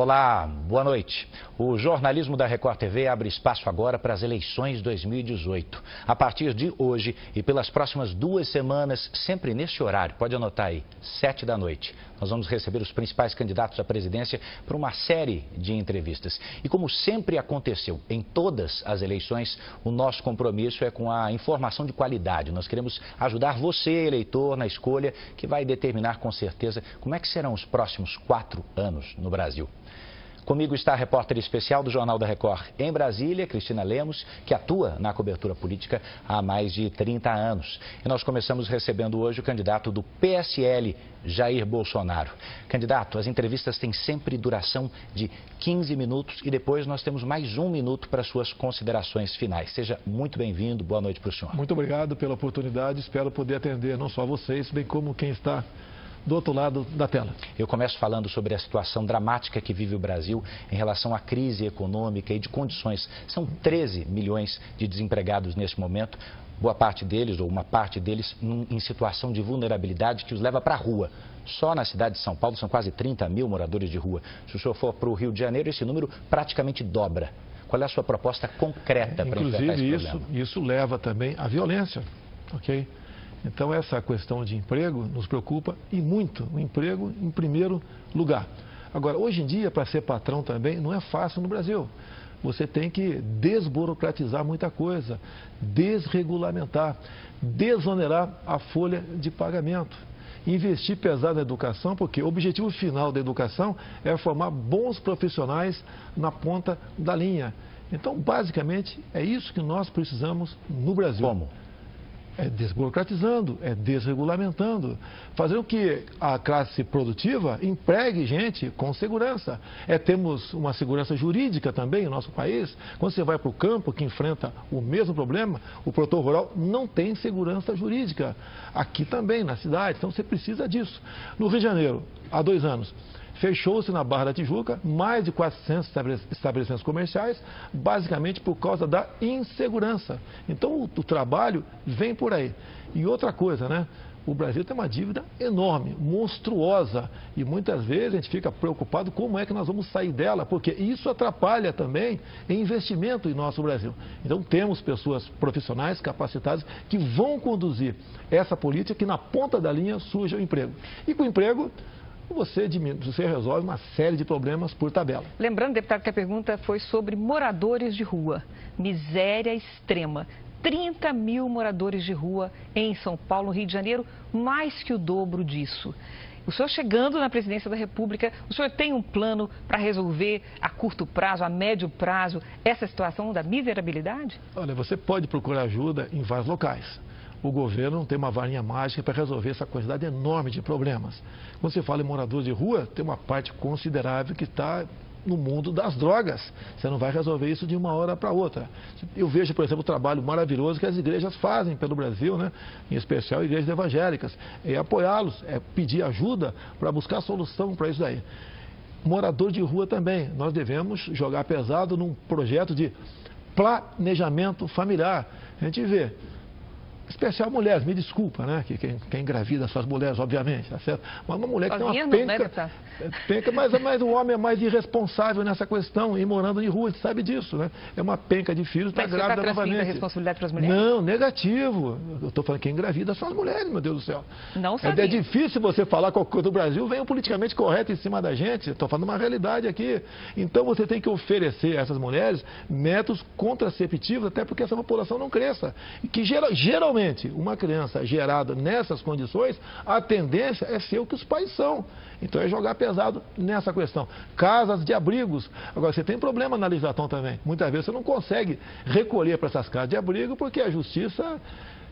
Olá, boa noite. O jornalismo da Record TV abre espaço agora para as eleições 2018. A partir de hoje e pelas próximas 2 semanas, sempre neste horário, pode anotar aí, 7 da noite. Nós vamos receber os principais candidatos à presidência para uma série de entrevistas. E como sempre aconteceu em todas as eleições, o nosso compromisso é com a informação de qualidade. Nós queremos ajudar você, eleitor, na escolha que vai determinar com certeza como é que serão os próximos 4 anos no Brasil. Comigo está a repórter especial do Jornal da Record em Brasília, Cristina Lemos, que atua na cobertura política há mais de 30 anos. E nós começamos recebendo hoje o candidato do PSL, Jair Bolsonaro. Candidato, as entrevistas têm sempre duração de 15 minutos e depois nós temos mais 1 minuto para suas considerações finais. Seja muito bem-vindo, boa noite para o senhor. Muito obrigado pela oportunidade, espero poder atender não só vocês, bem como quem está do outro lado da tela. Eu começo falando sobre a situação dramática que vive o Brasil em relação à crise econômica e de condições. São 13 milhões de desempregados neste momento, boa parte deles, ou uma parte deles, em situação de vulnerabilidade que os leva para a rua. Só na cidade de São Paulo são quase 30 mil moradores de rua. Se o senhor for para o Rio de Janeiro, esse número praticamente dobra. Qual é a sua proposta concreta para enfrentar esse problema? Inclusive, isso leva também à violência, ok? Então, essa questão de emprego nos preocupa e muito, o emprego em primeiro lugar. Agora, hoje em dia, para ser patrão também, não é fácil no Brasil. Você tem que desburocratizar muita coisa, desregulamentar, desonerar a folha de pagamento. Investir pesado na educação, porque o objetivo final da educação é formar bons profissionais na ponta da linha. Então, basicamente, é isso que nós precisamos no Brasil. Como? É desburocratizando, é desregulamentando, fazendo que a classe produtiva empregue gente com segurança. Temos uma segurança jurídica também no nosso país. Quando você vai para o campo, que enfrenta o mesmo problema, o produtor rural não tem segurança jurídica. Aqui também, na cidade, então você precisa disso. No Rio de Janeiro, há 2 anos, fechou-se na Barra da Tijuca mais de 400 estabelecimentos comerciais, basicamente por causa da insegurança. Então, o trabalho vem por aí. E outra coisa, né? O Brasil tem uma dívida enorme, monstruosa, e muitas vezes a gente fica preocupado como é que nós vamos sair dela, porque isso atrapalha também em investimento em nosso Brasil. Então, temos pessoas profissionais, capacitadas, que vão conduzir essa política que na ponta da linha surja o emprego. E com o emprego, você resolve uma série de problemas por tabela. Lembrando, deputado, que a pergunta foi sobre moradores de rua. Miséria extrema. 30 mil moradores de rua em São Paulo, Rio de Janeiro, mais que o dobro disso. O senhor chegando na presidência da República, o senhor tem um plano para resolver a curto prazo, a médio prazo, essa situação da miserabilidade? Olha, você pode procurar ajuda em vários locais. O governo não tem uma varinha mágica para resolver essa quantidade enorme de problemas. Quando você fala em moradores de rua, tem uma parte considerável que está no mundo das drogas. Você não vai resolver isso de uma hora para outra. Eu vejo, por exemplo, o trabalho maravilhoso que as igrejas fazem pelo Brasil, né? Em especial igrejas evangélicas. É apoiá-los, é pedir ajuda para buscar solução para isso daí. Morador de rua também. Nós devemos jogar pesado num projeto de planejamento familiar. A gente vê. Especial mulheres, me desculpa, né? Quem engravida são as mulheres, obviamente, tá certo? Mas uma mulher que tem uma penca, mas o homem é mais irresponsável nessa questão, e morando em rua, a gente sabe disso, né? É uma penca de filhos, está grávida novamente. A responsabilidade para as mulheres? Não, negativo. Eu estou falando que quem engravida são as mulheres, meu Deus do céu. Não sabia. É difícil você falar qualquer coisa do Brasil, vem o politicamente correto em cima da gente. Estou falando uma realidade aqui. Então você tem que oferecer a essas mulheres métodos contraceptivos, até porque essa população não cresça. E que geralmente uma criança gerada nessas condições, a tendência é ser o que os pais são. Então é jogar pesado nessa questão. Casas de abrigos. Agora, você tem problema na legislação também. Muitas vezes você não consegue recolher para essas casas de abrigo porque a justiça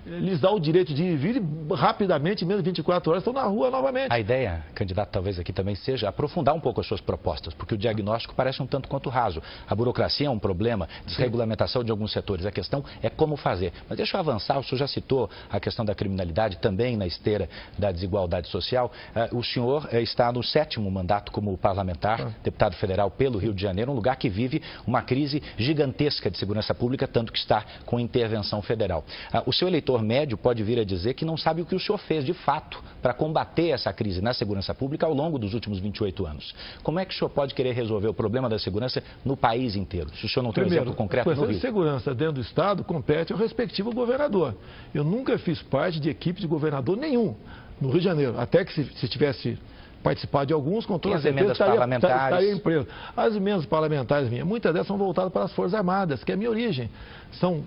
lhes dá o direito de ir e vir e rapidamente, menos de 24 horas, estão na rua novamente. A ideia, candidato, talvez aqui também seja aprofundar um pouco as suas propostas, porque o diagnóstico parece um tanto quanto raso. A burocracia é um problema, desregulamentação de alguns setores. A questão é como fazer. Mas deixa eu avançar, o senhor já citou a questão da criminalidade, também na esteira da desigualdade social. O senhor está no 7º mandato como parlamentar, deputado federal pelo Rio de Janeiro, um lugar que vive uma crise gigantesca de segurança pública, tanto que está com intervenção federal. O seu eleitor eleitor médio pode vir a dizer que não sabe o que o senhor fez, de fato, para combater essa crise na segurança pública ao longo dos últimos 28 anos. Como é que o senhor pode querer resolver o problema da segurança no país inteiro, se o senhor não tem um exemplo concreto no Rio? A questão de segurança dentro do Estado compete ao respectivo governador. Eu nunca fiz parte de equipe de governador nenhum no Rio de Janeiro, até que se tivesse participar de alguns, com toda certeza estaria preso. As emendas parlamentares minhas, muitas delas são voltadas para as Forças Armadas, que é a minha origem.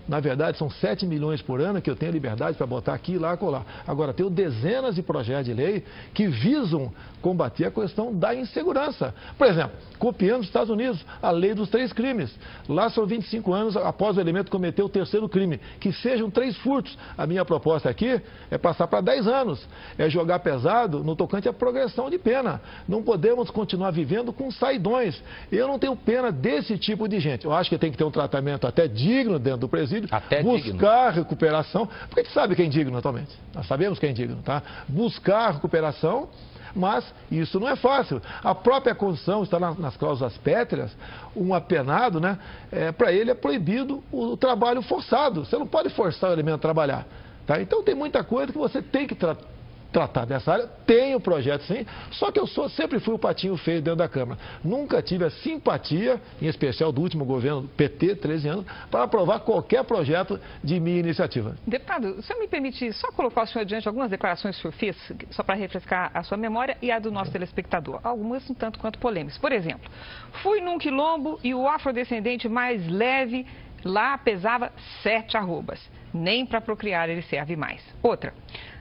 Na verdade, são 7 milhões por ano que eu tenho liberdade para botar aqui, lá, colar. Agora, tenho dezenas de projetos de lei que visam combater a questão da insegurança. Por exemplo, copiando os Estados Unidos, a lei dos 3 crimes. Lá são 25 anos após o elemento cometer o 3º crime, que sejam 3 furtos. A minha proposta aqui é passar para 10 anos, é jogar pesado no tocante à progressão de pena. Não podemos continuar vivendo com saidões. Eu não tenho pena desse tipo de gente. Eu acho que tem que ter um tratamento até digno dentro do presídio, buscar recuperação, porque a gente sabe que é indigno atualmente. Nós sabemos que é indigno, tá? Buscar recuperação, mas isso não é fácil. A própria Constituição está nas cláusulas pétreas, um apenado, né? Para ele é proibido o trabalho forçado. Você não pode forçar o elemento a trabalhar. Tá? Então tem muita coisa que você tem que tratar dessa área. Tenho projeto sim, só que eu sempre fui o patinho feio dentro da Câmara. Nunca tive a simpatia, em especial do último governo PT, 13 anos, para aprovar qualquer projeto de minha iniciativa. Deputado, o senhor me permite só colocar o senhor diante de algumas declarações que o senhor fez, só para refrescar a sua memória e a do nosso telespectador. Algumas um tanto quanto polêmicas. Por exemplo, fui num quilombo e o afrodescendente mais leve lá pesava 7 arrobas. Nem para procriar ele serve mais. Outra.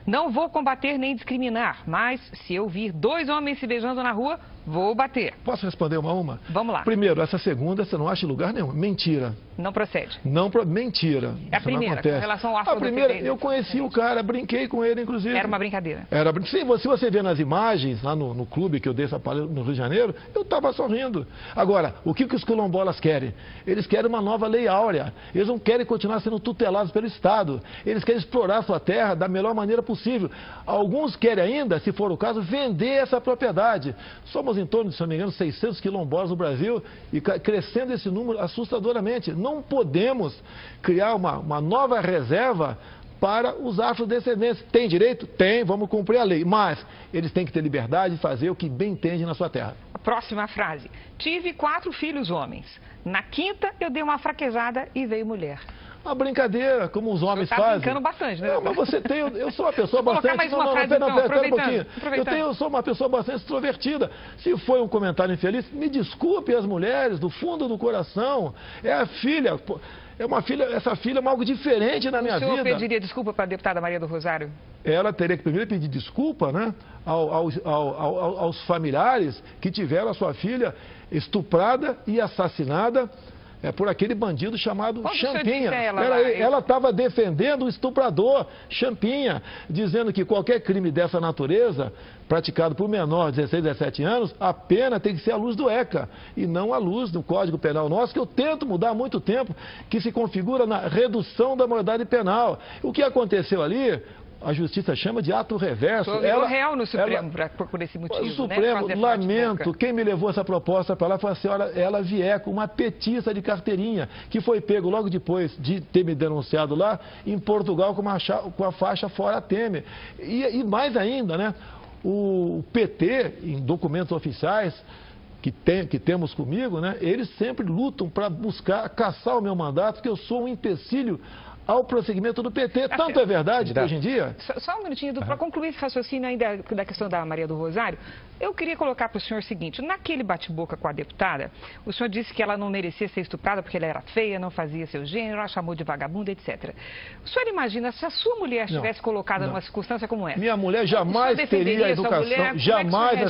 Não vou combater nem discriminar, mas se eu vir 2 homens se beijando na rua, vou bater. Posso responder uma? Vamos lá. Primeiro, essa segunda você não acha em lugar nenhum. Mentira. Não procede. Mentira. É a primeira, com relação ao afrodescendente. A primeira, eu conheci o cara, brinquei com ele, inclusive. Era uma brincadeira. Se você vê nas imagens, lá no clube que eu dei essa palestra no Rio de Janeiro, eu estava sorrindo. Agora, o que os quilombolas querem? Eles querem uma nova lei áurea. Eles não querem continuar sendo tutelados pelo Estado. Eles querem explorar a sua terra da melhor maneira possível. Alguns querem ainda, se for o caso, vender essa propriedade. Somos em torno de, se não me engano, 600 quilombolas no Brasil e crescendo esse número assustadoramente. Não podemos criar uma nova reserva para os afrodescendentes. Tem direito? Tem, vamos cumprir a lei. Mas eles têm que ter liberdade de fazer o que bem entende na sua terra. A próxima frase. Tive 4 filhos homens. Na 5ª eu dei uma fraquejada e veio mulher. Uma brincadeira, como os homens fazem. Brincando bastante, né? Não, mas você tem... Eu sou uma pessoa bastante... Mais uma frase, então, aproveitando. Eu sou uma pessoa bastante extrovertida. Se foi um comentário infeliz, me desculpe as mulheres, do fundo do coração. É a filha... essa filha é algo diferente na minha vida. O senhor pediria desculpa para a deputada Maria do Rosário? Ela teria que primeiro pedir desculpa, né, aos familiares que tiveram a sua filha estuprada e assassinada por aquele bandido chamado Champinha. Ela estava defendendo o estuprador, Champinha, dizendo que qualquer crime dessa natureza, praticado por menor de 16, 17 anos, a pena tem que ser à luz do ECA e não à luz do Código Penal nosso, que eu tento mudar há muito tempo, que se configura na redução da maioridade penal. O que aconteceu ali... A Justiça chama de ato reverso. Ela real no Supremo por esse motivo. O Supremo, né? Lamento, quem me levou essa proposta para lá foi a senhora Ela Vieco, uma petista de carteirinha, que foi pego logo depois de ter me denunciado lá, em Portugal, com a faixa fora Temer. E mais ainda, né? O PT, em documentos oficiais que temos comigo, né? Eles sempre lutam para buscar caçar o meu mandato, porque eu sou um empecilho ao prosseguimento do PT. Tanto é verdade que hoje em dia... Só um minutinho, para concluir esse raciocínio ainda da questão da Maria do Rosário, eu queria colocar para o senhor o seguinte, naquele bate-boca com a deputada, o senhor disse que ela não merecia ser estuprada porque ela era feia, não fazia seu gênero, ela chamou de vagabunda, etc. O senhor imagina se a sua mulher estivesse colocada numa circunstância como essa? Minha mulher jamais teria a educação, jamais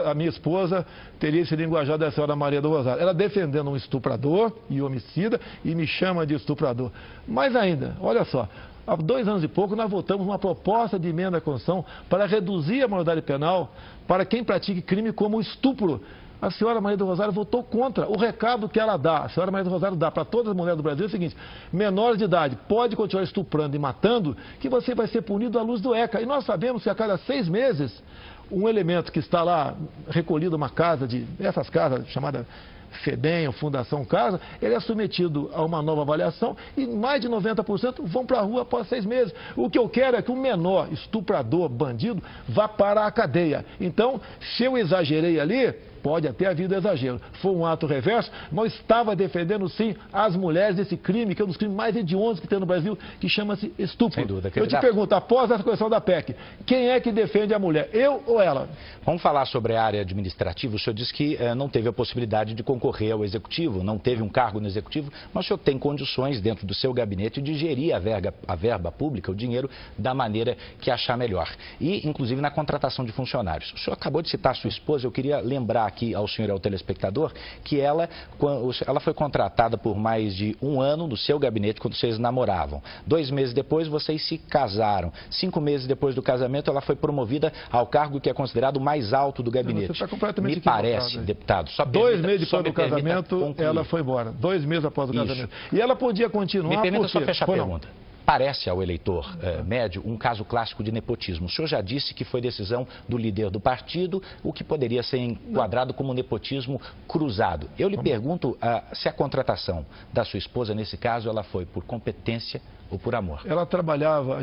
a minha esposa teria esse linguajar da senhora Maria do Rosário. Ela defendendo um estuprador e homicida e me chama de estuprador. Mas ainda, olha só, há 2 anos e pouco nós votamos uma proposta de emenda à Constituição para reduzir a maioridade penal para quem pratique crime como estupro. A senhora Maria do Rosário votou contra. O recado que ela dá, a senhora Maria do Rosário dá para todas as mulheres do Brasil é o seguinte: menores de idade pode continuar estuprando e matando, que você vai ser punido à luz do ECA. E nós sabemos que a cada 6 meses, um elemento que está lá recolhido numa casa essas casas chamadas FEBEM, ou Fundação Casa, ele é submetido a uma nova avaliação e mais de 90% vão para a rua após 6 meses. O que eu quero é que o menor estuprador, bandido, vá para a cadeia. Então, se eu exagerei ali, pode até haver exagero. Foi um ato reverso, mas estava defendendo, sim, as mulheres desse crime, que é um dos crimes mais hediondos que tem no Brasil, que chama-se estupro. Sem dúvida. Eu te pergunto, após essa correção da PEC, quem é que defende a mulher, eu ou ela? Vamos falar sobre a área administrativa. O senhor disse que não teve a possibilidade de concorrer ao Executivo, não teve um cargo no Executivo, mas o senhor tem condições dentro do seu gabinete de gerir a verba pública, o dinheiro, da maneira que achar melhor. E, inclusive, na contratação de funcionários. O senhor acabou de citar a sua esposa, eu queria lembrar aqui ao senhor e ao telespectador que ela foi contratada por mais de 1 ano no seu gabinete quando vocês namoravam. 2 meses depois vocês se casaram. 5 meses depois do casamento ela foi promovida ao cargo que é considerado o mais alto do gabinete. Você está completamente equivocado. Me parece, deputado. 2 meses depois do casamento ela foi embora. 2 meses após o casamento. E ela podia continuar. Me permita só fechar a pergunta. Parece ao eleitor médio um caso clássico de nepotismo. O senhor já disse que foi decisão do líder do partido, o que poderia ser enquadrado como nepotismo cruzado. Eu lhe pergunto se a contratação da sua esposa, nesse caso, ela foi por competência ou por amor? Ela trabalhava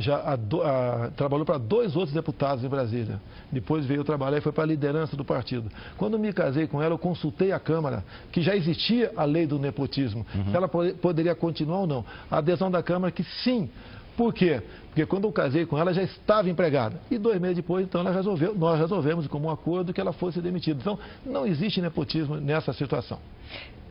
trabalhou para 2 outros deputados em Brasília. Depois veio trabalhar e foi para a liderança do partido. Quando me casei com ela, eu consultei a Câmara, que já existia a lei do nepotismo. Se ela poderia continuar ou não. A adesão da Câmara que sim. Por quê? Porque quando eu casei com ela, já estava empregada. E 2 meses depois, então, nós resolvemos, como um acordo, que ela fosse demitida. Então, não existe nepotismo nessa situação.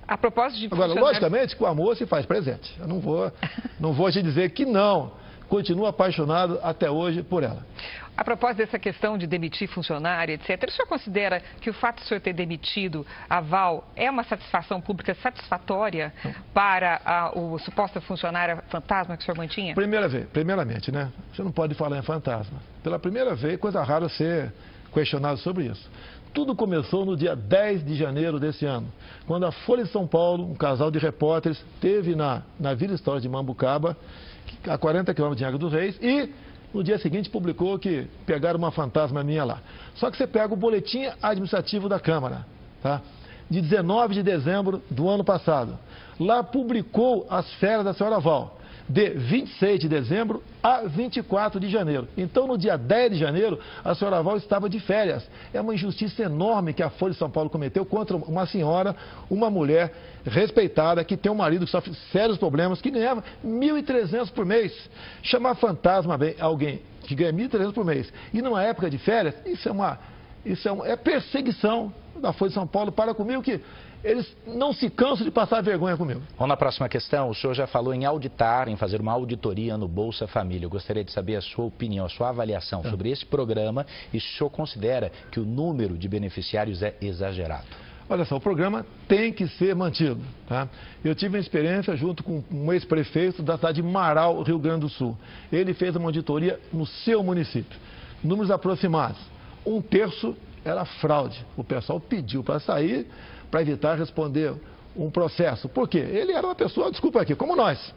A propósito de Agora, logicamente, com o amor se faz presente. Eu não vou te dizer que não. Continuo apaixonado até hoje por ela. A propósito dessa questão de demitir funcionário, etc., o senhor considera que o fato de o senhor ter demitido a Val é uma satisfação pública satisfatória para a suposta funcionária fantasma que o senhor mantinha? Primeiramente, né? Você não pode falar em fantasma. Pela primeira vez, coisa rara ser questionado sobre isso. Tudo começou no dia 10 de janeiro desse ano, quando a Folha de São Paulo, um casal de repórteres, esteve na Vila Histórica de Mambucaba, a 40 quilômetros de Angra dos Reis, e no dia seguinte publicou que pegaram uma fantasma minha lá. Só que você pega o boletim administrativo da Câmara, tá? De 19 de dezembro do ano passado. Lá publicou as férias da senhora Val, de 26 de dezembro a 24 de janeiro. Então, no dia 10 de janeiro, a senhora Val estava de férias. É uma injustiça enorme que a Folha de São Paulo cometeu contra uma senhora, uma mulher respeitada, que tem um marido que sofre sérios problemas, que ganhava R$ 1.300 por mês. Chamar fantasma alguém que ganha R$ 1.300 por mês e numa época de férias, isso é perseguição da Folha de São Paulo para comigo, que eles não se cansam de passar vergonha comigo. Vamos na próxima questão. O senhor já falou em auditar, em fazer uma auditoria no Bolsa Família. Eu gostaria de saber a sua opinião, a sua avaliação sobre esse programa e se o senhor considera que o número de beneficiários é exagerado. Olha só, o programa tem que ser mantido, tá? Eu tive uma experiência junto com um ex-prefeito da cidade de Marau, Rio Grande do Sul. Ele fez uma auditoria no seu município. Números aproximados. 1/3 era fraude. O pessoal pediu para sair para evitar responder um processo. Por quê? Ele era uma pessoa, desculpa aqui, como nós.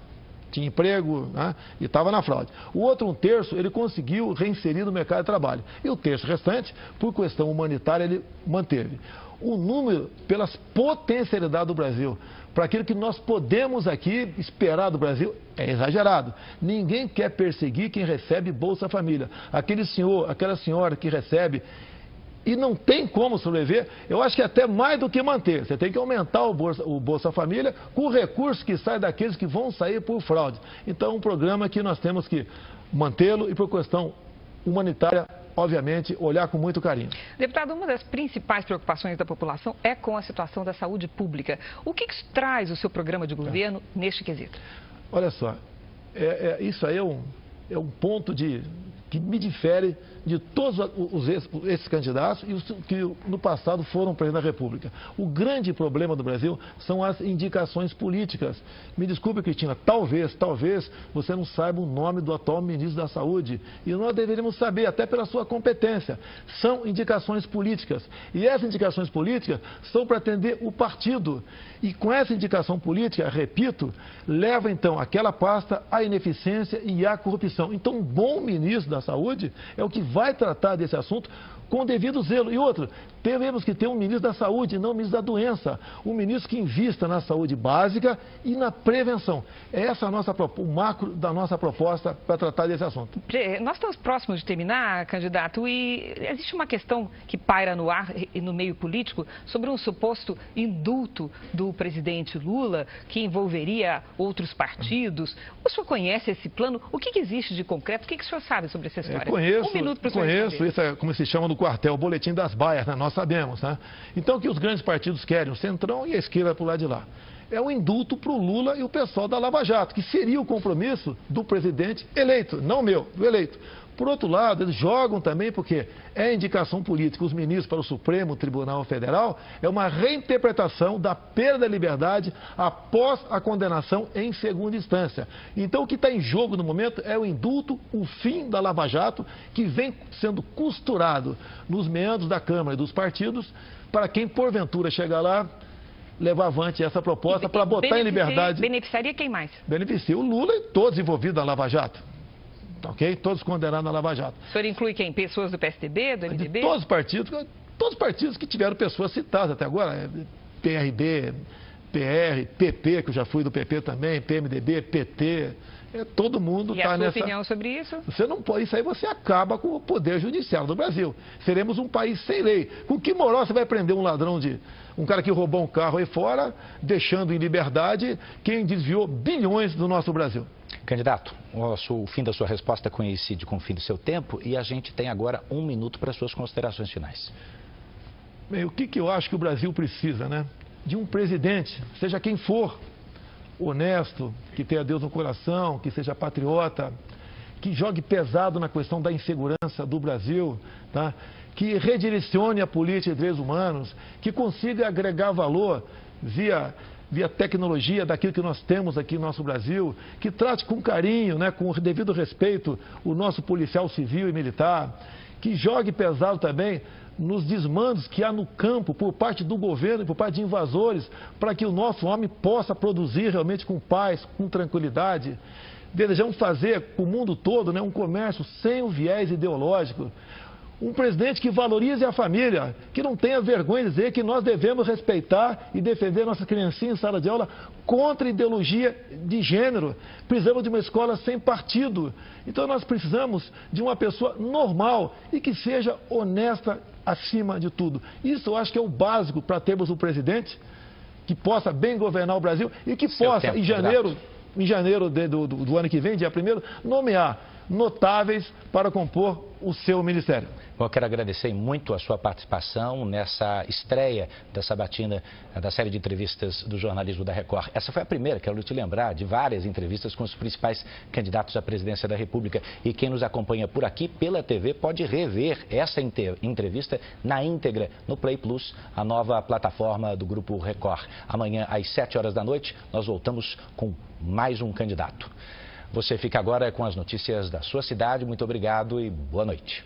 Tinha emprego, né, e estava na fraude. O outro 1/3 ele conseguiu reinserir no mercado de trabalho. E o terço restante, por questão humanitária, ele manteve. O número, pelas potencialidades do Brasil, para aquilo que nós podemos aqui esperar do Brasil, é exagerado. Ninguém quer perseguir quem recebe Bolsa Família. Aquele senhor, aquela senhora que recebe e não tem como sobreviver, eu acho que até mais do que manter. Você tem que aumentar o Bolsa Família com o recurso que sai daqueles que vão sair por fraude. Então, é um programa que nós temos que mantê-lo e, por questão humanitária, obviamente, olhar com muito carinho. Deputado, uma das principais preocupações da população é com a situação da saúde pública. O que traz o seu programa de governo neste quesito? Olha só, isso aí é um ponto que me difere de todos esses candidatos e os que no passado foram presidente da República. O grande problema do Brasil são as indicações políticas. Me desculpe, Cristina, talvez você não saiba o nome do atual ministro da Saúde. E nós deveríamos saber, até pela sua competência. São indicações políticas. E essas indicações políticas são para atender o partido. E com essa indicação política, repito, leva então aquela pasta à ineficiência e à corrupção. Então, um bom ministro da Saúde é o que vai tratar desse assunto com o devido zelo. E outro, teremos que ter um ministro da Saúde, não um ministro da Doença. Um ministro que invista na saúde básica e na prevenção. Essa é o macro da nossa proposta para tratar desse assunto. Nós estamos próximos de terminar, candidato, e existe uma questão que paira no ar e no meio político sobre um suposto indulto do presidente Lula, que envolveria outros partidos. O senhor conhece esse plano? O que existe de concreto? O que o senhor sabe sobre essa história? Conheço, um minuto para o senhor responder. Isso é como se chama no quartel, o boletim das baias, né? Nós sabemos, né? Então, o que os grandes partidos querem, o Centrão e a esquerda para o lado de lá, é o indulto para o Lula e o pessoal da Lava Jato, que seria o compromisso do presidente eleito, não meu, do eleito. Por outro lado, eles jogam também, porque é indicação política, os ministros para o Supremo Tribunal Federal, é uma reinterpretação da perda da liberdade após a condenação em segunda instância. Então, o que está em jogo no momento é o indulto, o fim da Lava Jato, que vem sendo costurado nos meandros da Câmara e dos partidos, para quem porventura chegar lá, levar avante essa proposta para botar em liberdade. Beneficiaria quem mais? Beneficia o Lula e todos envolvidos na Lava Jato. Ok? Todos condenados na Lava Jato. O senhor inclui quem? Pessoas do PSDB, do MDB? De todos os partidos que tiveram pessoas citadas até agora. PRB, PR, PP, que eu já fui do PP também, PMDB, PT. Todo mundo está nessa... E a sua opinião sobre isso? Você não pode, isso aí você acaba com o poder judiciário do Brasil. Seremos um país sem lei. Com que moral você vai prender um ladrão um cara que roubou um carro aí fora, deixando em liberdade quem desviou bilhões do nosso Brasil? Candidato, o fim da sua resposta coincide com o fim do seu tempo e a gente tem agora 1 minuto para suas considerações finais. Bem, o que eu acho que o Brasil precisa, né? De um presidente, seja quem for, honesto, que tenha Deus no coração, que seja patriota, que jogue pesado na questão da insegurança do Brasil, tá? Que redirecione a política de direitos humanos, que consiga agregar valor via tecnologia daquilo que nós temos aqui no nosso Brasil, que trate com carinho, né, com o devido respeito, o nosso policial civil e militar, que jogue pesado também nos desmandos que há no campo por parte do governo e por parte de invasores, para que o nosso homem possa produzir realmente com paz, com tranquilidade. Desejamos fazer para o mundo todo, né, um comércio sem o viés ideológico. Um presidente que valorize a família, que não tenha vergonha de dizer que nós devemos respeitar e defender nossas criancinhas em sala de aula contra a ideologia de gênero. Precisamos de uma escola sem partido. Então nós precisamos de uma pessoa normal e que seja honesta acima de tudo. Isso eu acho que é o básico para termos um presidente que possa bem governar o Brasil e que possa, em janeiro do ano que vem, dia 1º, nomear notáveis para compor o seu ministério. Bom, eu quero agradecer muito a sua participação nessa estreia da sabatina da série de entrevistas do jornalismo da Record. Essa foi a primeira, quero te lembrar, de várias entrevistas com os principais candidatos à presidência da República. E quem nos acompanha por aqui, pela TV, pode rever essa entrevista na íntegra no Play Plus, a nova plataforma do Grupo Record. Amanhã, às 7 horas da noite, nós voltamos com mais um candidato. Você fica agora com as notícias da sua cidade. Muito obrigado e boa noite.